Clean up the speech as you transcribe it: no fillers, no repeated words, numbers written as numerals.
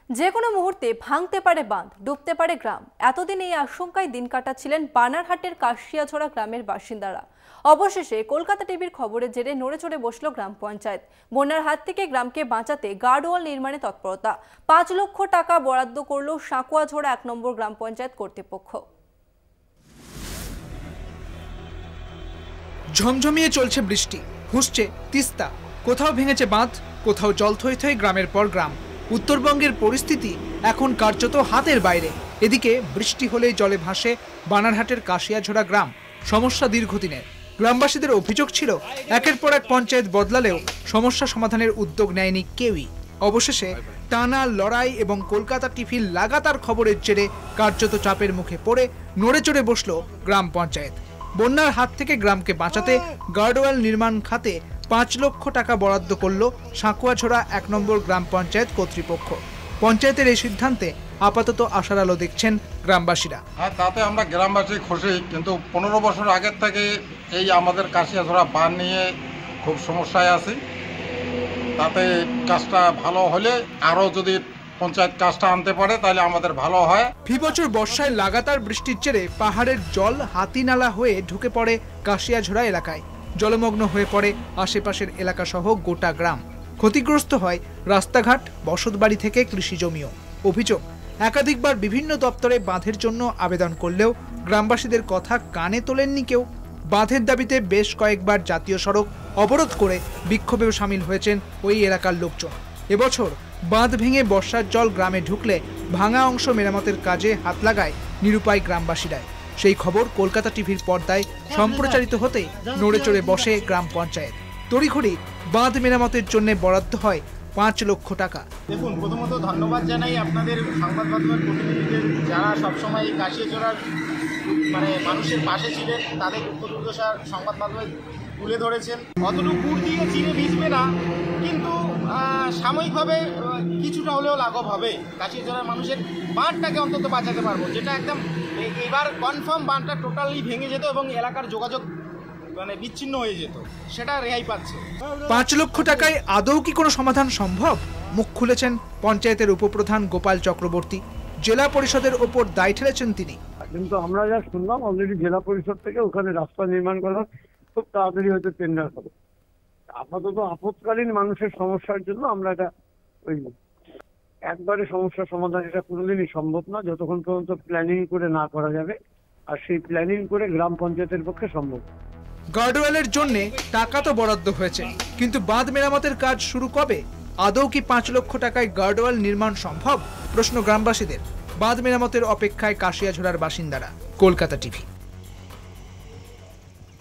যে কোনো মুহূর্তে ভাঙতে পারে বাঁধ, ডুবতে পারে গ্রাম। এতদিন এই আশঙ্কায় দিন কাটাচ্ছিলেন বানারহাটের কাশিয়াছড়া গ্রামের বাসিন্দারা। অবশেষে কলকাতা টিভির খবরের জেরে নড়েচড়ে বসল গ্রাম পঞ্চায়েত। বন্যার হাত থেকে গ্রামকে বাঁচাতে গার্ডওয়াল নির্মাণে তৎপরতা। ৫ লক্ষ টাকা বরাদ্দ করল সাঁকুয়াছড়া ১ নম্বর গ্রাম পঞ্চায়েত কর্তৃপক্ষ। ঝমঝমিয়ে চলছে বৃষ্টি, হুঁসছে তিস্তা, কোথাও ভেঙেছে বাঁধ, কোথাও জল থই থই গ্রামের পর গ্রাম। উত্তরবঙ্গের পরিস্থিতি এখন কার্যত হাতের বাইরে। এদিকে বৃষ্টি হলেই জলে ভাসে বানারহাটের কাশিয়াছড়া গ্রাম। সমস্যা দীর্ঘদিনের। গ্রামবাসীদের অভিযোগ ছিল একের পর এক পঞ্চায়েত বদলালেও সমস্যা সমাধানের উদ্যোগ নেয়নি কেউই। অবশেষে টানা লড়াই এবং কলকাতা টিভির লাগাতার খবরের জেরে কার্যত চাপের মুখে পড়ে নড়েচড়ে বসল গ্রাম পঞ্চায়েত। বন্যার হাত থেকে গ্রামকে বাঁচাতে গার্ডওয়াল নির্মাণ খাতে ৫ লক্ষ টাকা বরাদ্দ করল সাঁকুয়াছড়া ১ নম্বর গ্রাম পঞ্চায়েত কর্তৃপক্ষ। পঞ্চায়েতের এই সিদ্ধান্তে আপাতত আশার আলো দেখছেন গ্রামবাসীরা। হ্যাঁ, তাতে আমরা গ্রামবাসী খুশি, কিন্তু ১৫ বছর আগের থেকে এই আমাদের কাশিয়াছড়া বাঁধ নিয়ে খুব সমস্যায় আছি। তাতে কাজটা ভালো হলে আরও যদি পঞ্চায়েত কাজটা আনতে পারে তাহলে আমাদের ভালো হয়। ফি বছর বর্ষায় লাগাতার বৃষ্টির জেরে পাহাড়ের জল হাতিনালা হয়ে ঢুকে পড়ে কাশিয়াছড়া এলাকায়। জলমগ্ন হয়ে পড়ে আশেপাশের এলাকা সহ গোটা গ্রাম। ক্ষতিগ্রস্ত হয় রাস্তাঘাট, বসতবাড়ি থেকে কৃষি জমিও। অভিযোগ, একাধিকবার বিভিন্ন দপ্তরে বাঁধের জন্য আবেদন করলেও গ্রামবাসীদের কথা কানে তোলেননি কেউ। বাঁধের দাবিতে বেশ কয়েকবার জাতীয় সড়ক অবরোধ করে বিক্ষোভেও সামিল হয়েছেন ওই এলাকার লোকজন। এবছর বাঁধ ভেঙে বর্ষার জল গ্রামে ঢুকলে ভাঙা অংশ মেরামতের কাজে হাত লাগায় নিরুপায় গ্রামবাসীরাই। সেই খবর কলকাতা টিভির পর্দায় সম্প্রচারিত হতেই নড়েচড়ে বসে গ্রাম পঞ্চায়েত। তড়িঘড়ি বাঁধ মেরামতের জন্য বরাদ্দ হয় ৫ লক্ষ টাকা। দেখুন, প্রথমত ধন্যবাদ জানাই আপনাদের সংবাদ মাধ্যমের প্রতিনিধিদের, যারা সবসময় এই কাশিয়াছড়ার মানুষের পাশে ছিলেন, তাদের দুঃখ দুর্দশা সংবাদ মাধ্যমে তুলে ধরেছেন। অতটুকু গুড় দিয়ে চিড়ে ভিজবে না, কিন্তু সাময়িকভাবে কিছুটা হলেও লাঘব হবে। কাশিয়াছড়ার মানুষের বাঁধটাকে অন্তত বাঁচাতে পারবো, যেটা একদম এবার কনফার্ম বাঁধটা টোটালি ভেঙে যেত এবং এলাকার যোগাযোগ বিচ্ছিন্ন হয়ে যেত, সেটা রেহাই পাচ্ছে। ৫ লক্ষ টাকায় আদৌ কি কোনো সমাধান সম্ভব? মুখ খুলেছেন পঞ্চায়েতের উপপ্রধান গোপাল চক্রবর্তী। জেলা পরিষদের ওপর দায় ঠেলেছেন তিনি। কিন্তু আমরা যা শুনলাম, অলরেডি জেলা পরিষদ থেকে ওখানে রাস্তা নির্মাণ করার খুব তাড়াতাড়ি হয়তো টেন্ডার হবে। আপাতত আপৎকালীন মানুষের সমস্যার জন্য আমরা এটা একবারে সমস্যার সমাধান এটা কোনোদিনই সম্ভব না, যতক্ষণ পর্যন্ত প্ল্যানিং করে না করা যাবে। আর সেই প্ল্যানিং করে গ্রাম পঞ্চায়েতের পক্ষে সম্ভব। গার্ডওয়ালের জন্য টাকা তো বরাদ্দ হয়েছে, কিন্তু বাঁধ মেরামতের কাজ শুরু কবে? আদৌ কি ৫ লক্ষ টাকায় গার্ডওয়াল নির্মাণ সম্ভব? প্রশ্ন গ্রামবাসীদের। বাঁধ মেরামতের অপেক্ষায় কাশিয়াছড়ার বাসিন্দারা। কলকাতা টিভি।